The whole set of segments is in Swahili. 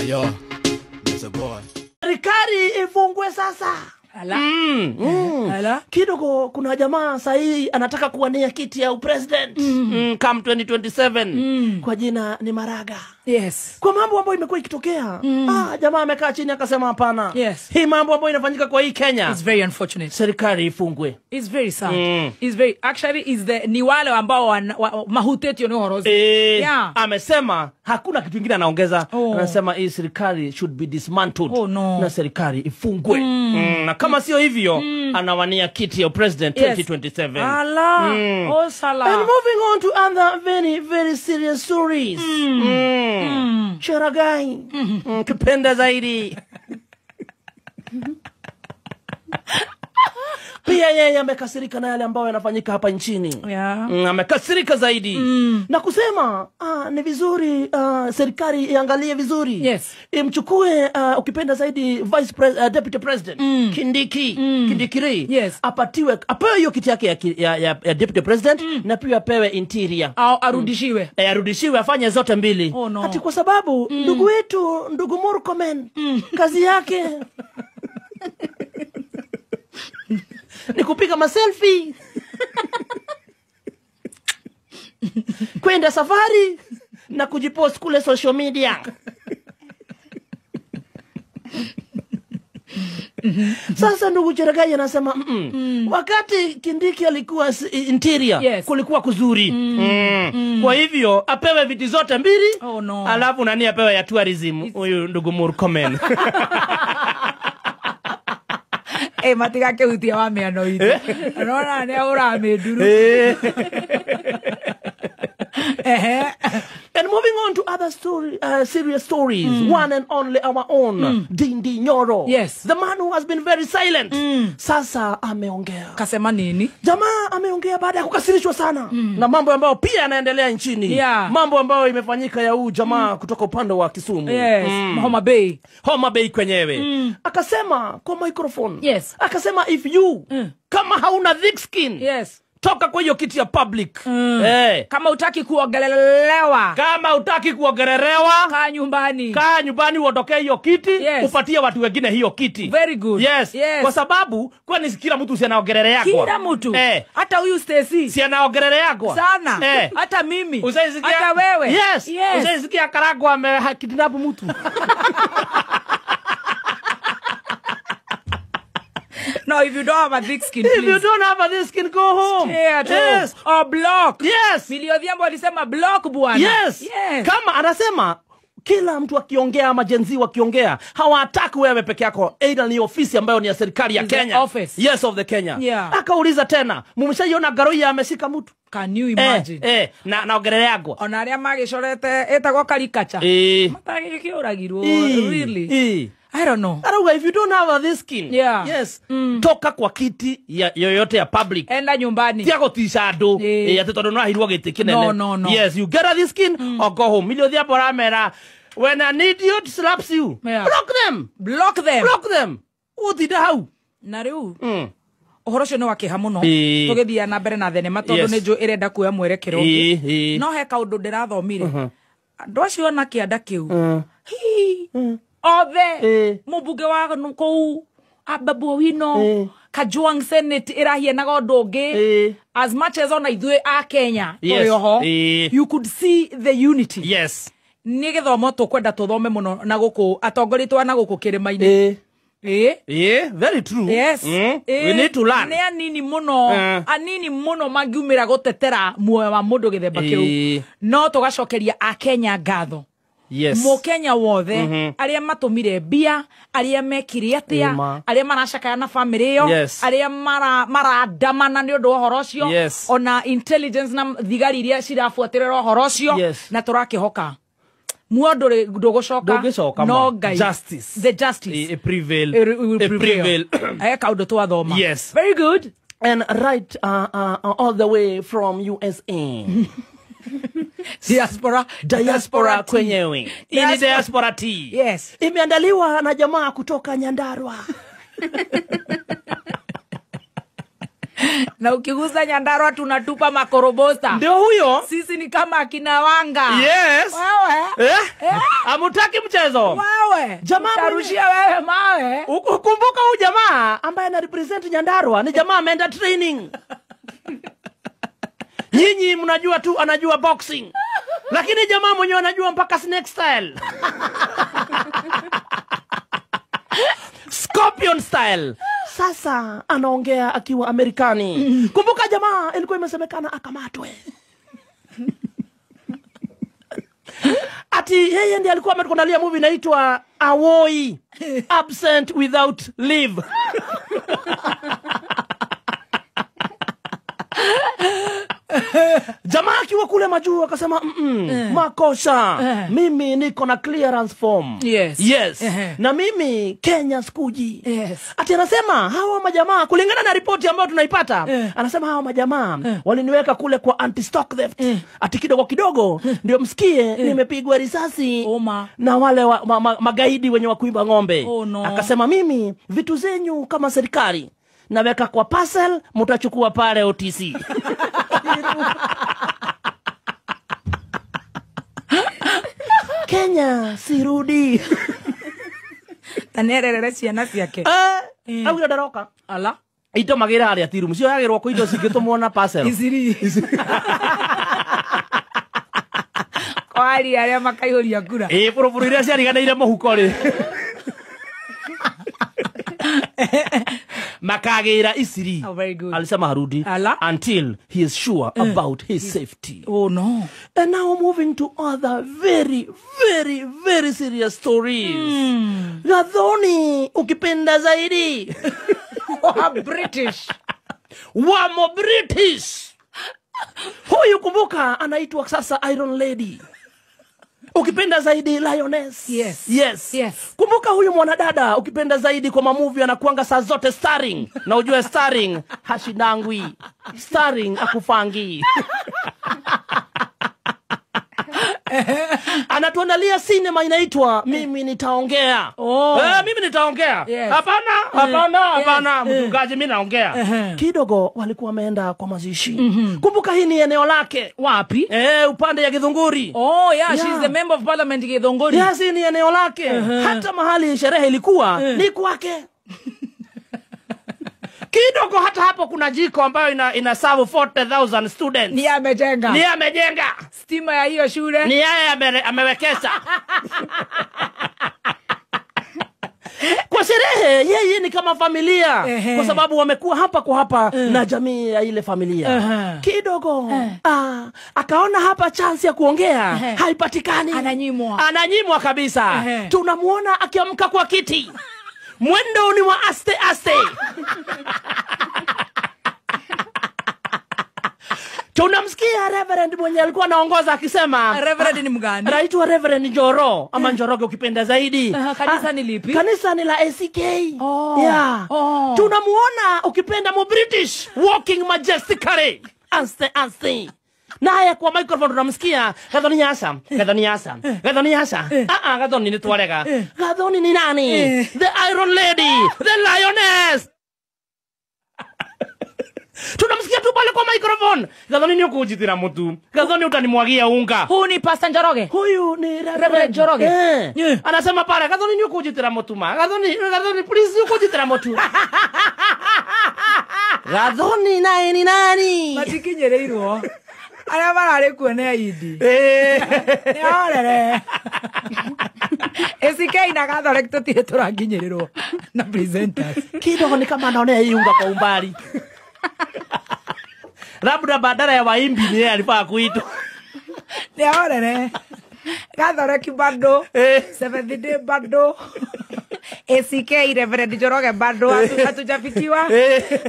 Yo, that's a boy. Serikali ifungwe sasa. Ala. Ala. Kidogo kuna jamaa sahi anataka kuwania kiti ya president come 2027 kwa jina ni Maraga. Yes. Kwa mambo ambayo imekuwa ikitokea jamaa amekaa chini akasema hapana. Yes. Hii mambo ambayo inafanyika kwa hii Kenya, It's very unfortunate. serikali ifungwe. It's very sad. It's very actually is the ni wale ambao mahuteti ni horozi. Yeah. Amesema hakuna kitu kingine anaongeza. Anasema hii serikali should be dismantled. Oh, no. Na serikali ifungwe. Na kama sio hivyo anawania kiti ya president 2027. Allah. Oh sala. And moving on to other very very serious stories. Charagai. Kipenda zaidi. Pia yeye amekasirika na yale ambayo yanafanyika hapa nchini. Yeah. Amekasirika zaidi. Na kusema ni vizuri serikali iangalie vizuri. Yes. Imchukue ukipenda zaidi deputy president Kindiki. Yes. Apewe hiyo kiti yake ya deputy president na pia apewe interior. Arudishiwe. Arudishiwe afanye zote mbili. Oh, no. Ati kwa sababu ndugu Murkomen kazi yake ni kupiga maselfie, kwenda safari na kujipost kule social media. Sasa ndugu Cheragai anasema wakati Kindiki alikuwa interior, kulikuwa kuzuri. Kwa hivyo apewe viti zote mbili. Oh, no. Alafu nani apewe ya tourism huyu ndugu Murkomen. Matiga ke utia wa me ano ito. Rona ne ora me duru. And moving on to other serious stories, one and only our own Ndindi Nyoro. Yes. The man who has been very silent. Sasa ameongea. Kasema nini? Jamaa ameongea baada ya kukasirishwa sana na mambo ambayo pia yanaendelea nchini. Yeah. Mambo ambayo imefanyika ya jamaa kutoka upande wa Kisumu. Yes. Homa Bay kwenyewe. Akasema kwa microphone. Yes. Akasema if you kama hauna thick skin. Yes. Toka kwa hiyo kiti ya public. Kama utaki kuogelelewa. Kaa nyumbani uondoke hiyo kiti. Yes. Upatie watu wengine hiyo kiti. Very good. Yes. Kwa sababu kwani kila mtu si anaogelelea kwa. Kila mtu. Hata huyu Stacy. Si anaogelelea kwa. Sana. Hata mimi. Hata wewe. Yes. Usaisikia Karagwa amekidnap mtu. No, if you don't have a thick skin, please. If you don't have a thick skin, go home. Yes. Or block. Yes. Miliodhiambo alisema block bwana. Yes. Kama anasema kila mtu akiongea ama jenzi wakiongea hawataki wewe peke yako, either ni ofisi ambayo ni ya serikali ya Kenya. Office. Yes, of the Kenya. Yeah. Akauliza tena, mumeshaiona Garoya ameshika mtu? Can you imagine? Na ogereleagwa. Onaria magishorete etagwo karikacha. Matagi kioragirwo really. I don't know. If you don't have this skin. Yeah. Yes. Toka kwa kiti yoyote ya public. Enda nyumbani. Tiago tishado. Atondo no ahirwo giti kinene. No. Yes, you get this skin or go home. Miliodhia poramera. When an idiot slaps you, block them. Utida hau. Na riu. Ohoro cio no wakiha muno. Tugithia na mbere na thenema tondu ni nju irenda kuoya mwerekero. No he kaundu ndirathomire. Andu acio na kianda kiu. Othe mubunge wa kou Babu Owino Kajwang Senate irahia na godonge as much as on ithuĩ a Kenya you could see the unity. Yes. Ni githomo tukwenda tuthome muno na guku atongoritwa na guku kirima-ini. Very true. Yes. We need to learn. Ni anini muno mangiumira gutetera muoyo wa mundu githemba kiu. No tugacokeria a Kenya ngatho. Yes. Mukenya wothe aria matumire bia aria mekire atia aria maracakaya na family yo aria maradamana ni undu horo ucio ona intelligence na thigari iria cirafuatirira horo ucio na turakihoka muondo ndugucoka no guys justice the justice prevail kaundu twathoma. Yes. Very good. And right all the way from USA. Diaspora kwenyewe. Ini diaspora tea. Yes. Imeandaliwa na jamaa kutoka Nyandarua. Na ukiguza Nyandarua tunatupa makorobosta. Ndio huyo. Sisi ni kama akina Wanga. Yes. Wewe. Amutaki mchezo. Wewe. wewe. Jamaa tarushia wewe mawe. Ukumbuka huyu jamaa ambaye ana represent Nyandarua ni jamaa ameenda training. Nyinyi mnajua tu anajua boxing. Lakini jamaa mwenyewe anajua mpaka snake style. Scorpion style. Sasa anaongea akiwa Amerikani. Kumbuka jamaa ilikuwa imesemekana akamatwe. Ati yeye ndiye alikuwa ametuandalia movie inaitwa Awoi, Absent Without Leave. Jamaa akiwa kule majuu akasema makosa. Mimi niko na clearance form. Yes. Na mimi Kenya sikuji. Ati anasema hawa majamaa kulingana na ripoti ambayo tunaipata, anasema hawa majamaa waliniweka kule kwa anti-stock theft. Ati kidogo ndio msikie nimepigwa risasi na wale magaidi wenye wakuiba ng'ombe. Akasema mimi vitu zenyu kama serikali naweka kwa parcel, mtachukua pale OTC. Kenya sirudi. Tanerere ciana ciake. Au ndaroka. Ala. Ito magira ari atiru mucio yagirwo ko indo cingitumwo na parcel. Isiri. Kwari aria makaihũria kura. Buruburu iria ciariganĩire mũhuko ri. Makagira isiri. Oh, very good. Alisema harudi until he is sure about his safety. Oh no. And now moving to other very serious stories. Gathoni ukipenda zaidi. British. Wamo British. Huyu kumbuka anaitwa sasa Iron Lady. Ukipenda zaidi Lioness. Yes. Kumbuka huyu mwanadada ukipenda zaidi kwa mamovie anakuanga saa zote starring. Na ujue starring hashindangwi. Starring akufangi. Anatuandalia cinema inaitwa Mimi Nitaongea. Mimi Nitaongea. Hapana. Mchungaji mimi naongea. Kidogo walikuwa wameenda kwa mazishi. Kumbuka hii ni eneo lake. Wapi? Upande ya Githunguri. She's the member of parliament Githunguri. Yes, ni eneo lake. Hata mahali sherehe ilikuwa ni kwake. Kidogo hata hapo kuna jiko ambayo ina serve 40,000 students. Ni amejenga. Stima ya hiyo shule. Ni yeye amewekeza. Kwa sherehe yeye ni kama familia kwa sababu wamekuwa hapa kwa hapa na jamii ya ile familia. Kidogo akaona hapa chance ya kuongea haipatikani. Ananyimwa kabisa. Tunamuona akiamka kwa kiti. Mwendo ni wa aste. Tunamsikia Reverend mwenye alikuwa anaongoza akisema. Reverend ni mgani? Anaitwa Reverend Njoro ama Njoroge ukipenda zaidi. Kanisa ni lipi? Kanisa ni la ACK. Tunamuona ukipenda mu British walking majestically. Aste. Naye kwa microphone tunamsikia Gathoni Nyasa. Gathoni ni twarega. Gathoni ni nani? The Iron Lady, the Lioness. Tunamsikia tu pale kwa microphone. Gathoni ni ukujitira mutu. Gathoni utanimwagia unga. Huyu ni Pastor Njoroge. Huyu ni Reverend Njoroge. Anasema pale Gathoni ni ukujitira mutu ma. Gathoni please ukujitira mutu. Gathoni naye ni nani? Matikinyereirwo. Aria barare kuone idi. Niorere. SK na Gathoni tutire turanginyerirwo na presenters. Kidogo ni kama anaona iunga kwa umbali. Labda badala ya waimbi ni yeye alifaa kuitwa. Niorere. Gathoni kibado. 7th day bado. ACK Reverend Njoroge bado hatujafikiwa.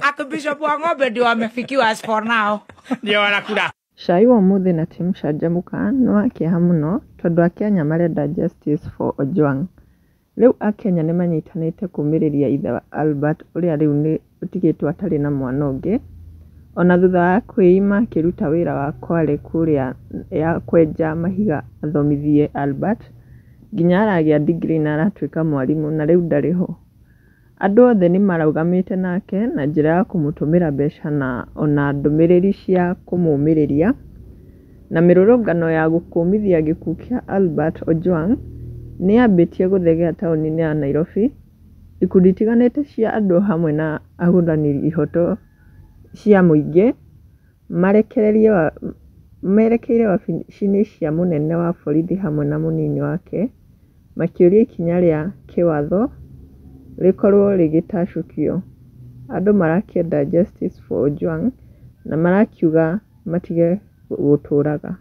Archbishop wa Ng'ombe ndio amefikiwa as for now. Ndio wanakula. Cai wa mũthĩ na Tim Shajamuka nĩ wa kĩeha mũno tondũ Akenya marenda justice for Ojwang. Rĩu Akenya nĩ manyitanĩte kũũmĩrĩria ithe wa Albert ũrĩa rĩu nĩ ũtigĩtwo atarĩ na mwana ũngĩ. Ona thutha wa kwĩima akĩruta wĩra wa Kwale kũrĩa ya kwenja mahiga athomithie Albert, nginya aragĩa degree na aratuĩka mwarimũ na rĩu ndarĩ ho. Andũ othe nĩ maraugamĩte nake na njĩra ya kũmũtũmĩra mbeca na ona ndũmĩrĩri cia kũmũũmĩrĩria, na mĩrũrũngano ya gũkũmithia gĩkuũ kĩa Albert Ojwang nĩ yambĩtie gũthegea taũni-inĩ ya Nairobi. Ikundi itiganĩte cia andũ hamwe na ahũranĩri ihoto cia mũingĩ merekeire wabici-inĩ cia mũnene wa borithi hamwe na mũnini wake, makĩũria ikinya rĩa kĩwatho rĩkorwo rĩgĩtacũkio. Andũ marakĩenda justice for Ojwang na marakiuga matige gũtũraga.